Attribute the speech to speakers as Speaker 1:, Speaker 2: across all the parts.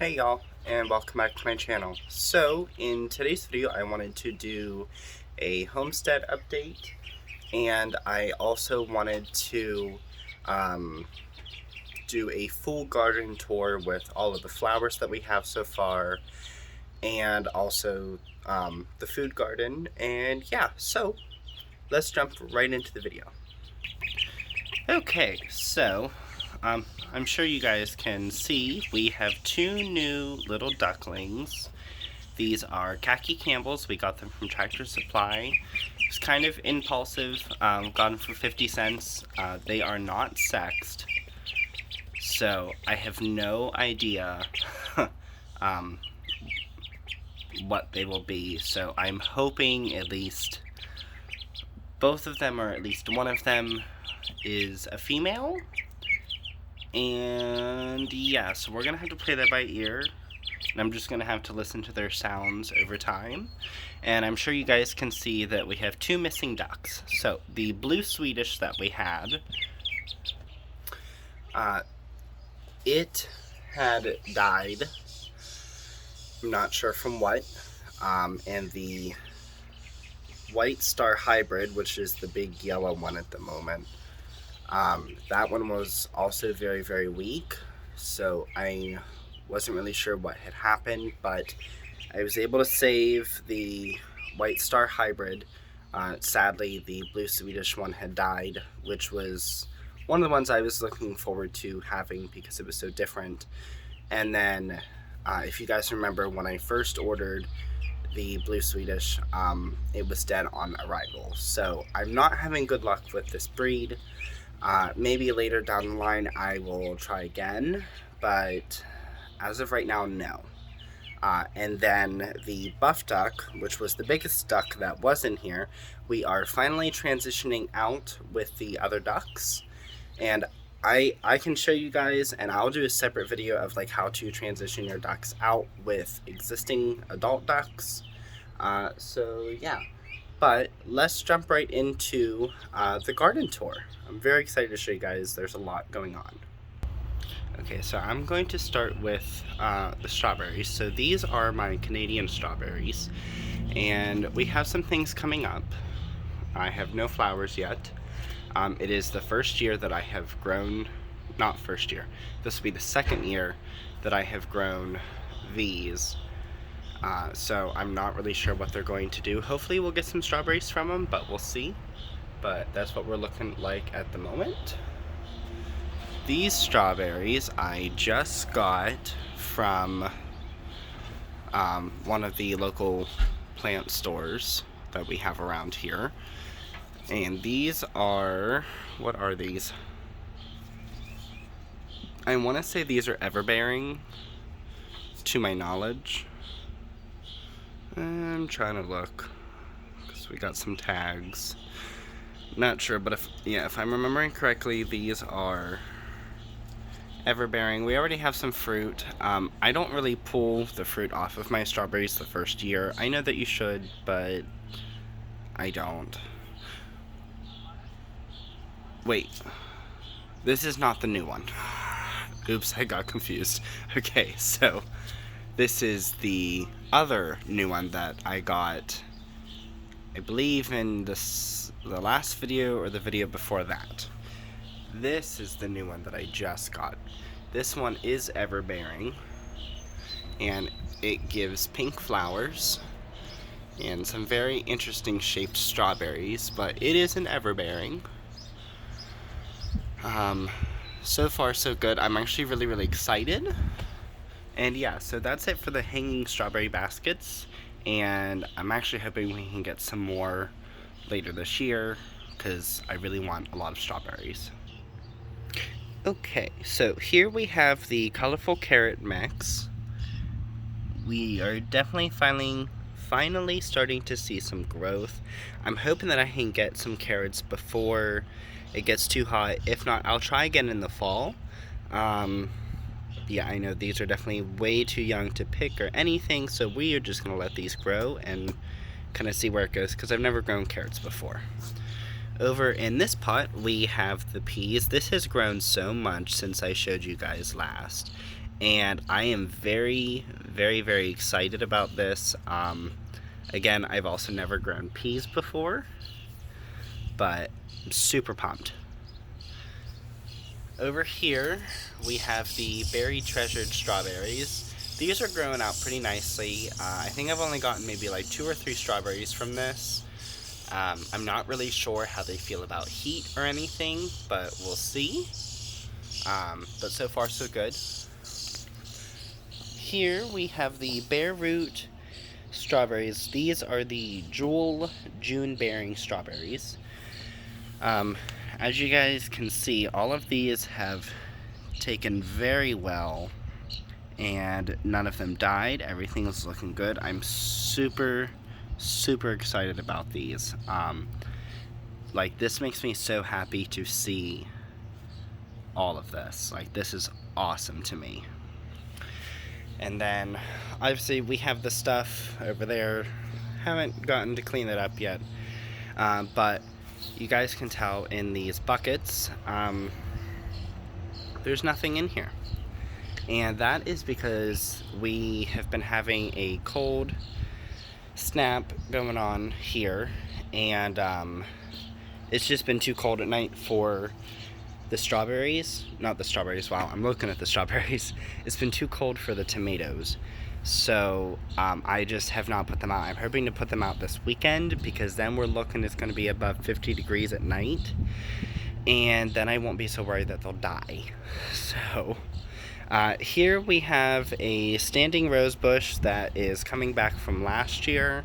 Speaker 1: Hey y'all, and welcome back to my channel. So, in today's video, I wanted to do a homestead update, and I also wanted to do a full garden tour with all of the flowers that we have so far, and also the food garden, and yeah, so let's jump right into the video. Okay, so I'm sure you guys can see we have two new little ducklings. These are khaki Campbells. We got them from Tractor Supply. It's kind of impulsive. Got them for 50 cents. They are not sexed, so I have no idea what they will be. So I'm hoping at least both of them, or at least one of them, is a female. And yeah, so we're gonna have to play that by ear, and I'm just gonna have to listen to their sounds over time. And I'm sure you guys can see that we have two missing ducks. So the blue Swedish that we had, it had died. I'm not sure from what. And the white star hybrid, which is the big yellow one at the moment, that one was also very, very weak, so I wasn't really sure what had happened, but I was able to save the white star hybrid. Sadly, the blue Swedish one had died, which was one of the ones I was looking forward to having because it was so different. And then, if you guys remember, when I first ordered the blue Swedish, it was dead on arrival. So I'm not having good luck with this breed. Maybe later down the line I will try again, but as of right now, no. And then the buff duck, which was the biggest duck that was in here, we are finally transitioning out with the other ducks. And I can show you guys, and I'll do a separate video of like how to transition your ducks out with existing adult ducks. So yeah. But let's jump right into the garden tour. I'm very excited to show you guys. There's a lot going on. Okay, so I'm going to start with the strawberries. So these are my Canadian strawberries, and we have some things coming up. I have no flowers yet. It is the first year that I have grown, not first year, this will be the second year that I have grown these. So I'm not really sure what they're going to do. Hopefully we'll get some strawberries from them, but we'll see. But that's what we're looking like at the moment. These strawberries I just got from one of the local plant stores that we have around here. And these are, what are these? I want to say these are everbearing, to my knowledge. I'm trying to look, because we got some tags. Not sure, but if I'm remembering correctly, these are everbearing. We already have some fruit. I don't really pull the fruit off of my strawberries the first year. I know that you should, but I don't. Wait, this is not the new one. Oops, I got confused. Okay, so this is the other new one that I got, I believe in the last video or the video before that. This is the new one that I just got. This one is everbearing, and it gives pink flowers and some very interesting shaped strawberries, but it is an everbearing. So far so good. I'm actually really, really excited. And yeah, so that's it for the hanging strawberry baskets, and I'm actually hoping we can get some more later this year, because I really want a lot of strawberries. Okay, so here we have the colorful carrot mix. We are definitely finally starting to see some growth. I'm hoping that I can get some carrots before it gets too hot. If not, I'll try again in the fall. Yeah, I know these are definitely way too young to pick or anything, so we are just going to let these grow and kind of see where it goes, because I've never grown carrots before. Over in this pot, we have the peas. This has grown so much since I showed you guys last, and I am very, very, very excited about this. Again, I've also never grown peas before, but I'm super pumped. Over here, we have the berry treasured strawberries. These are growing out pretty nicely. I think I've only gotten maybe like 2 or 3 strawberries from this. I'm not really sure how they feel about heat or anything, but we'll see. But so far so good. Here we have the bare root strawberries. These are the Jewel June bearing strawberries. As you guys can see, all of these have taken very well, and none of them died. Everything is looking good. I'm super excited about these. Like, this makes me so happy to see all of this. Like, this is awesome to me. And then obviously we have the stuff over there. Haven't gotten to clean it up yet, but you guys can tell in these buckets there's nothing in here, and that is because we have been having a cold snap going on here, and it's just been too cold at night for the strawberries. Not the strawberries, wow, I'm looking at the strawberries. It's been too cold for the tomatoes, so I just have not put them out. I'm hoping to put them out this weekend, because then we're looking, it's going to be above 50 degrees at night, and then I won't be so worried that they'll die. So here we have a standing rose bush that is coming back from last year.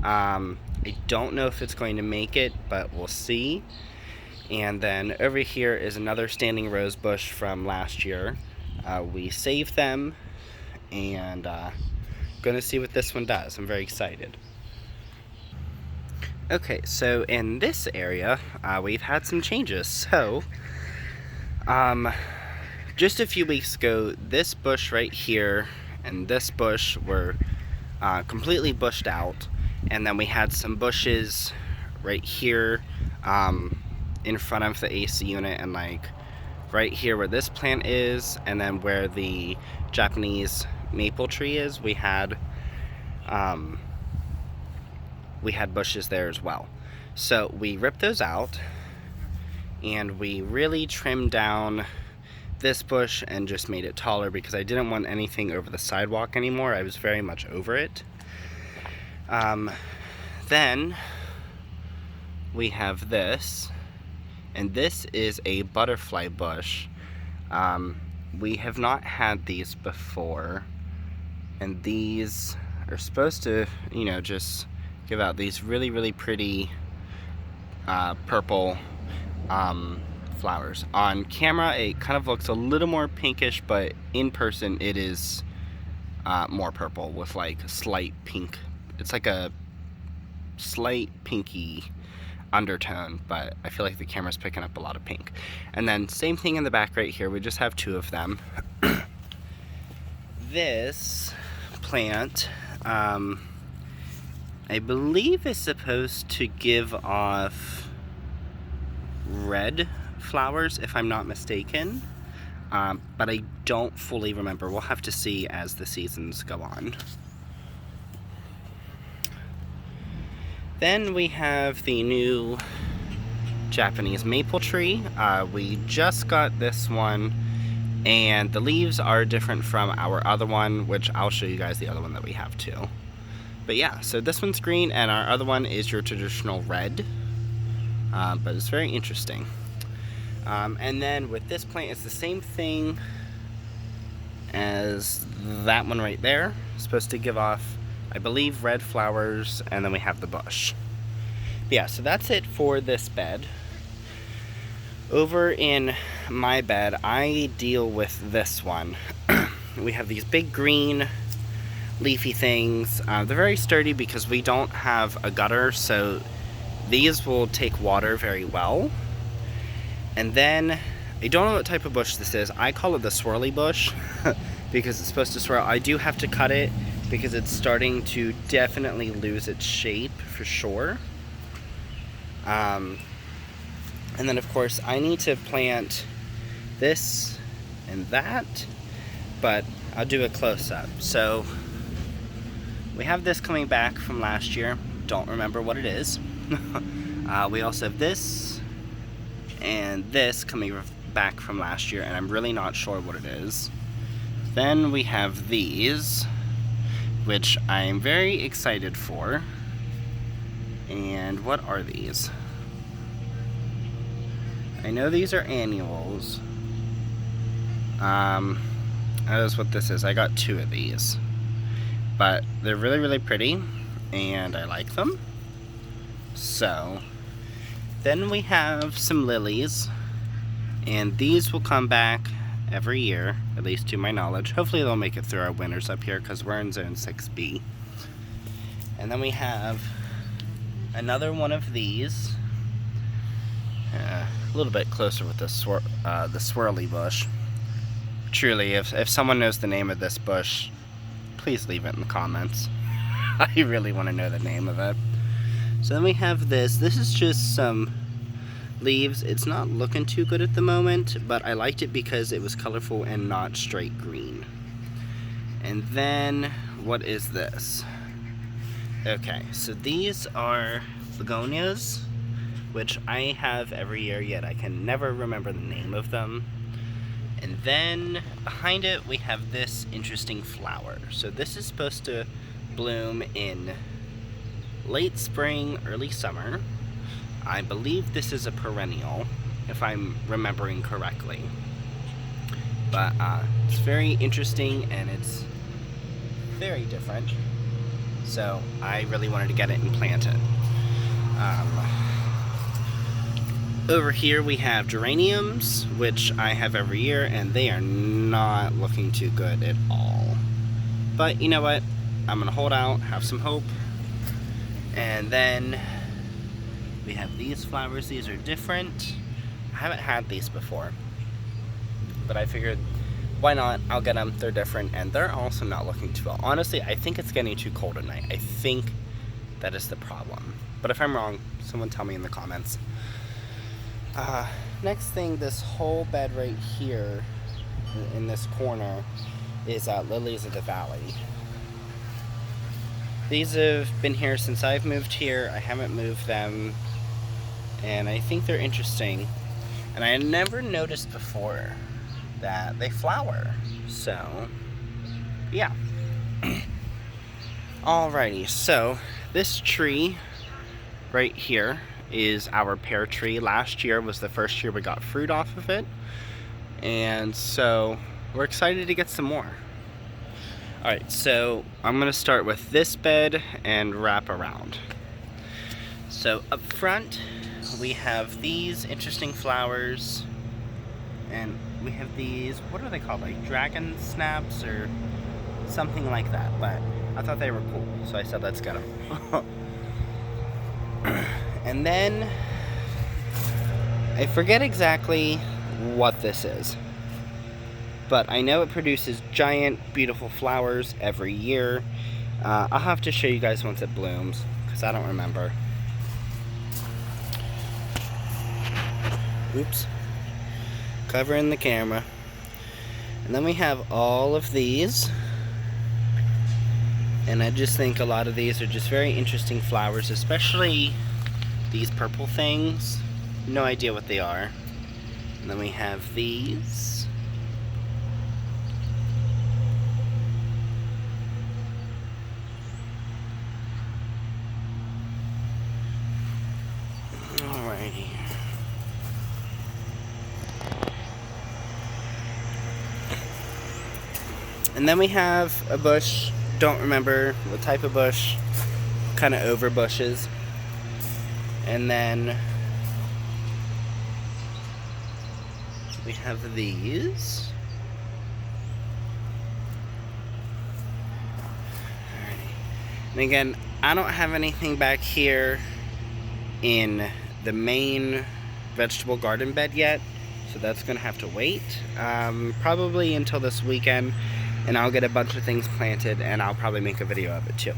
Speaker 1: I don't know if it's going to make it, but we'll see. And then over here is another standing rose bush from last year. We saved them, and gonna see what this one does. I'm very excited. Okay, so in this area, we've had some changes. So, just a few weeks ago, this bush right here and this bush were completely bushed out, and then we had some bushes right here in front of the AC unit, and like right here where this plant is, and then where the Japanese maple tree is, we had bushes there as well. So we ripped those out, and we really trimmed down this bush and just made it taller, because I didn't want anything over the sidewalk anymore. I was very much over it. Then we have this, and this is a butterfly bush. We have not had these before, and these are supposed to, you know, just give out these really pretty purple flowers. On camera it kind of looks a little more pinkish, but in person it is more purple with like slight pink. It's like a slight pinky undertone, but I feel like the camera's picking up a lot of pink. And then same thing in the back right here. We just have 2 of them. This plant I believe is supposed to give off red flowers, if I'm not mistaken, but I don't fully remember. We'll have to see as the seasons go on. Then we have the new Japanese maple tree. We just got this one, and the leaves are different from our other one, which I'll show you guys the other one that we have too. But yeah, so this one's green, and our other one is your traditional red, but it's very interesting. And then with this plant, it's the same thing as that one right there. It's supposed to give off, I believe, red flowers, and then we have the bush. But yeah, so that's it for this bed. Over in my bed, I deal with this one. We have these big green leafy things. They're very sturdy because we don't have a gutter, so these will take water very well. And then, I don't know what type of bush this is. I call it the Swirly Bush because it's supposed to swirl. I do have to cut it because it's starting to definitely lose its shape for sure. And then of course I need to plant this and that. but I'll do a close-up. So we have this coming back from last year. Don't remember what it is. We also have this and this coming back from last year, and I'm really not sure what it is. Then we have these, which I'm very excited for. And what are these? I know these are annuals. That is what this is. I got 2 of these. But they're really, really pretty, and I like them. So, then we have some lilies, and these will come back every year, at least to my knowledge. Hopefully they'll make it through our winters up here, because we're in zone 6B. And then we have another one of these, a little bit closer with the Swirly Bush. Truly, if someone knows the name of this bush, please leave it in the comments. I really want to know the name of it. So then we have this. This is just some leaves. It's not looking too good at the moment, but I liked it because it was colorful and not straight green. And then, what is this? Okay, so these are Begonias, which I have every year, yet I can never remember the name of them. And then behind it we have this interesting flower. So this is supposed to bloom in late spring, early summer. I believe this is a perennial, if I'm remembering correctly. But it's very interesting and it's very different. So I really wanted to get it and plant it. Over here we have geraniums, which I have every year, and they are not looking too good at all. But you know what? I'm gonna hold out, have some hope. And then we have these flowers. These are different. I haven't had these before, but I figured, why not? I'll get them. They're different, and they're also not looking too well. Honestly, I think it's getting too cold at night. I think that is the problem. But if I'm wrong, someone tell me in the comments. Next thing, this whole bed right here in this corner is Lilies of the Valley. These have been here since I've moved here. I haven't moved them, and I think they're interesting. And I had never noticed before that they flower. So, yeah. Alrighty, so this tree right here is our pear tree. Last year was the first year we got fruit off of it, and so we're excited to get some more. Alright, so I'm gonna start with this bed and wrap around. So up front we have these interesting flowers, and we have these, what are they called, like dragon snaps or something like that, but I thought they were cool, so I said let's get them. And then I forget exactly what this is, but I know it produces giant beautiful flowers every year. I'll have to show you guys once it blooms, because I don't remember. Oops, covering the camera. And then we have all of these, and I just think a lot of these are just very interesting flowers, especially these purple things. No idea what they are. And then we have these. Alrighty. And then we have a bush, don't remember what type of bush, kind of over bushes. And then we have these. And again, I don't have anything back here in the main vegetable garden bed yet, so that's gonna have to wait. Probably until this weekend, and I'll get a bunch of things planted, and I'll probably make a video of it too.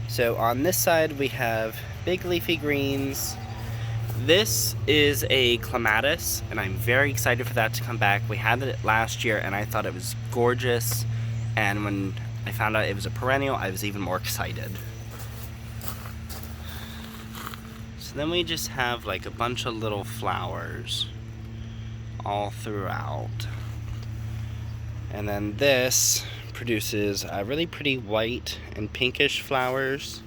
Speaker 1: So on this side we have big leafy greens, This is a Clematis, and I'm very excited for that to come back. We had it last year, and I thought it was gorgeous. And when I found out it was a perennial, I was even more excited. So then we just have like a bunch of little flowers all throughout. And then this produces really pretty white and pinkish flowers.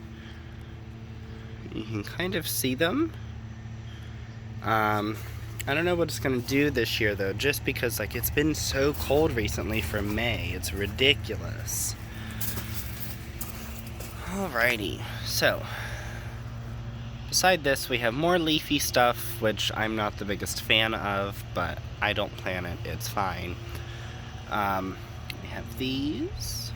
Speaker 1: You can kind of see them. I don't know what it's gonna do this year though, just because like it's been so cold recently for May. It's ridiculous. Alrighty, so beside this we have more leafy stuff, which I'm not the biggest fan of, but I don't plant it, it's fine. We have these.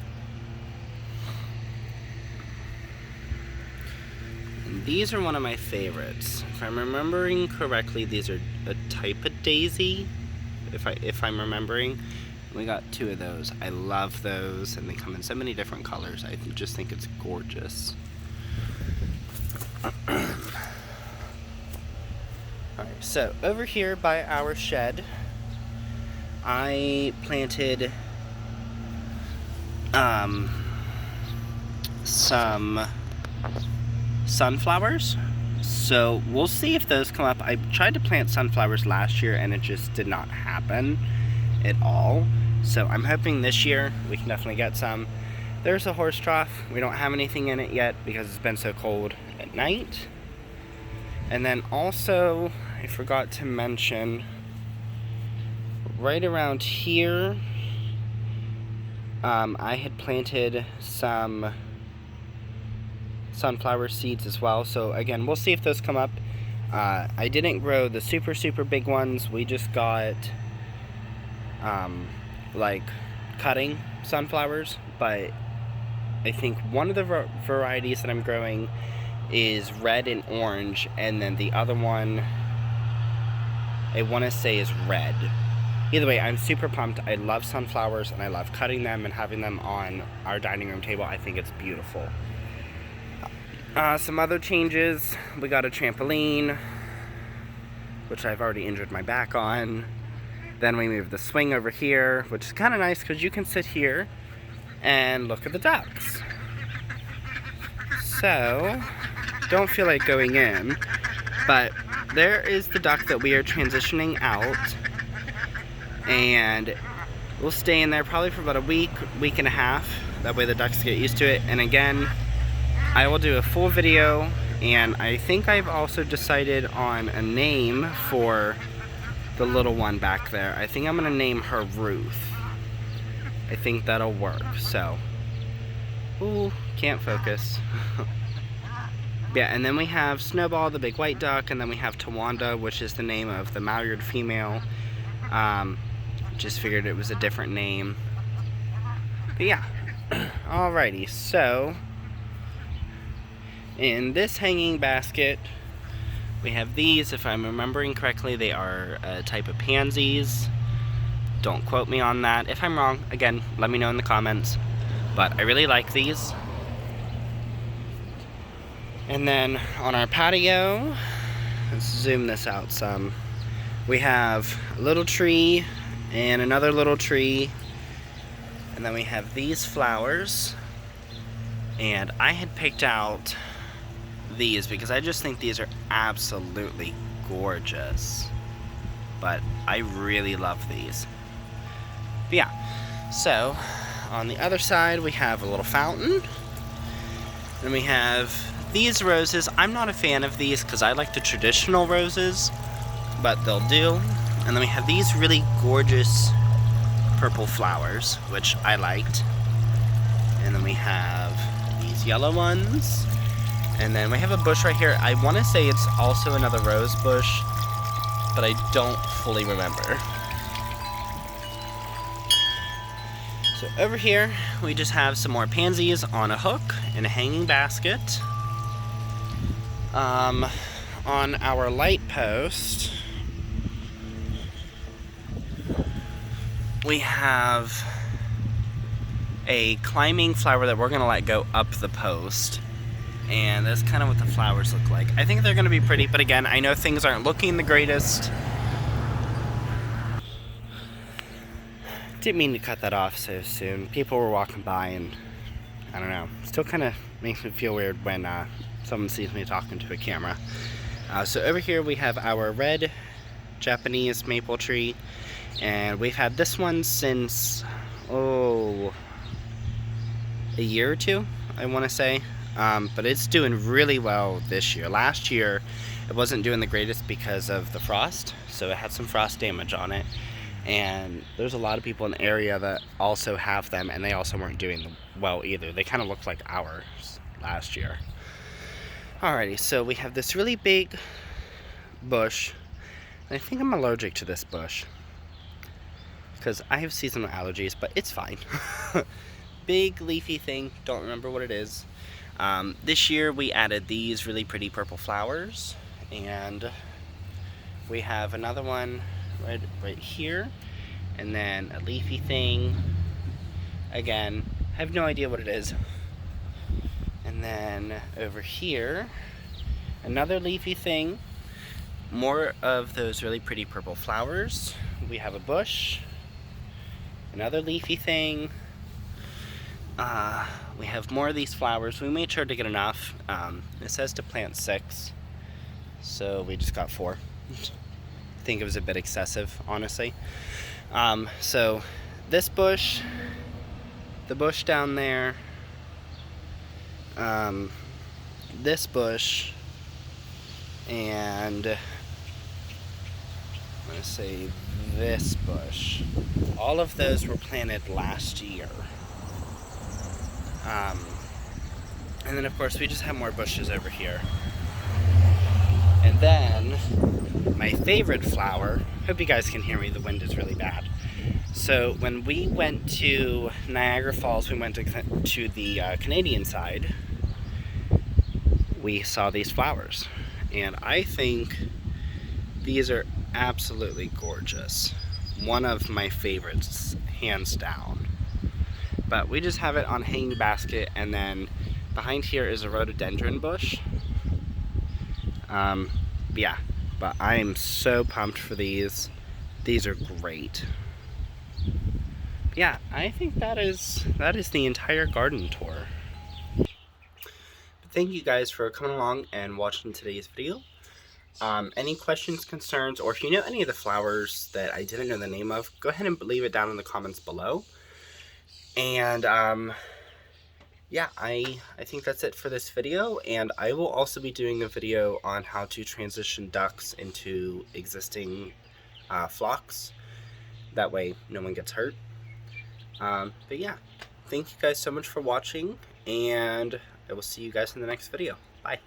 Speaker 1: And these are one of my favorites. If I'm remembering correctly, these are a type of daisy, if I'm remembering. We got 2 of those. I love those, and they come in so many different colors. I just think it's gorgeous. Alright, so over here by our shed, I planted some sunflowers. So we'll see if those come up. I tried to plant sunflowers last year and it just did not happen at all. So I'm hoping this year we can definitely get some. There's a horse trough. We don't have anything in it yet because it's been so cold at night. And then also, I forgot to mention, right around here, I had planted some sunflower seeds as well. So again, we'll see if those come up. I didn't grow the super big ones. We just got like cutting sunflowers, but I think one of the varieties that I'm growing is red and orange, and then the other one I want to say is red. Either way, I'm super pumped. I love sunflowers and I love cutting them and having them on our dining room table. I think it's beautiful. Some other changes, we got a trampoline, which I've already injured my back on. Then we moved the swing over here, which is kind of nice because you can sit here and look at the ducks. So, don't feel like going in, but there is the duck that we are transitioning out, and we'll stay in there probably for about a week and a half. That way the ducks get used to it. And again, I will do a full video, and I think I've also decided on a name for the little one back there. I think I'm gonna name her Ruth. I think that'll work. So, ooh, can't focus. Yeah, and then we have Snowball, the big white duck, and then we have Tawanda, which is the name of the mallard female. Just figured it was a different name. But yeah, alrighty, so in this hanging basket, we have these. If I'm remembering correctly, they are a type of pansies. Don't quote me on that. If I'm wrong, again, let me know in the comments. But I really like these. And then on our patio, let's zoom this out some. We have a little tree and another little tree. And then we have these flowers. And I had picked out these because I just think these are absolutely gorgeous. But I really love these. But yeah, so on the other side we have a little fountain. And we have these roses. I'm not a fan of these because I like the traditional roses, but they'll do. And then we have these really gorgeous purple flowers, which I liked. And then we have these yellow ones. And then we have a bush right here. I want to say it's also another rose bush, but I don't fully remember. So over here, we just have some more pansies on a hook in a hanging basket. On our light post, we have a climbing flower that we're going to let go up the post. And that's kind of what the flowers look like. I think they're going to be pretty, but again, I know things aren't looking the greatest. Didn't mean to cut that off so soon. People were walking by and I don't know. Still kind of makes me feel weird when someone sees me talking to a camera. So over here we have our red Japanese maple tree, and we've had this one since, a year or two, I want to say. But it's doing really well this year. Last year it wasn't doing the greatest because of the frost, so it had some frost damage on it. And there's a lot of people in the area that also have them, and they also weren't doing well either. They kind of looked like ours last year. Alrighty, so we have this really big bush. I think I'm allergic to this bush because I have seasonal allergies, but it's fine. Big leafy thing, don't remember what it is. This year we added these really pretty purple flowers, and we have another one right here, and then a leafy thing. Again, I have no idea what it is. And then over here, another leafy thing. More of those really pretty purple flowers. We have a bush, another leafy thing. We have more of these flowers. We made sure to get enough. It says to plant 6, so we just got 4. I think it was a bit excessive, honestly. So this bush, the bush down there, this bush, and I'm going to say this bush. All of those were planted last year. And then of course we just have more bushes over here. And then my favorite flower, hope you guys can hear me, the wind is really bad. So when we went to Niagara Falls, we went to the Canadian side, we saw these flowers. And I think these are absolutely gorgeous. One of my favorites, hands down. But we just have it on hanging basket, and then behind here is a rhododendron bush. Yeah, but I am so pumped for these. These are great. Yeah, I think that is the entire garden tour. Thank you guys for coming along and watching today's video. Any questions, concerns, or if you know any of the flowers that I didn't know the name of, go ahead and leave it down in the comments below. And yeah, I think that's it for this video, and I will also be doing a video on how to transition ducks into existing flocks. That way no one gets hurt. But yeah, thank you guys so much for watching, and I will see you guys in the next video. Bye.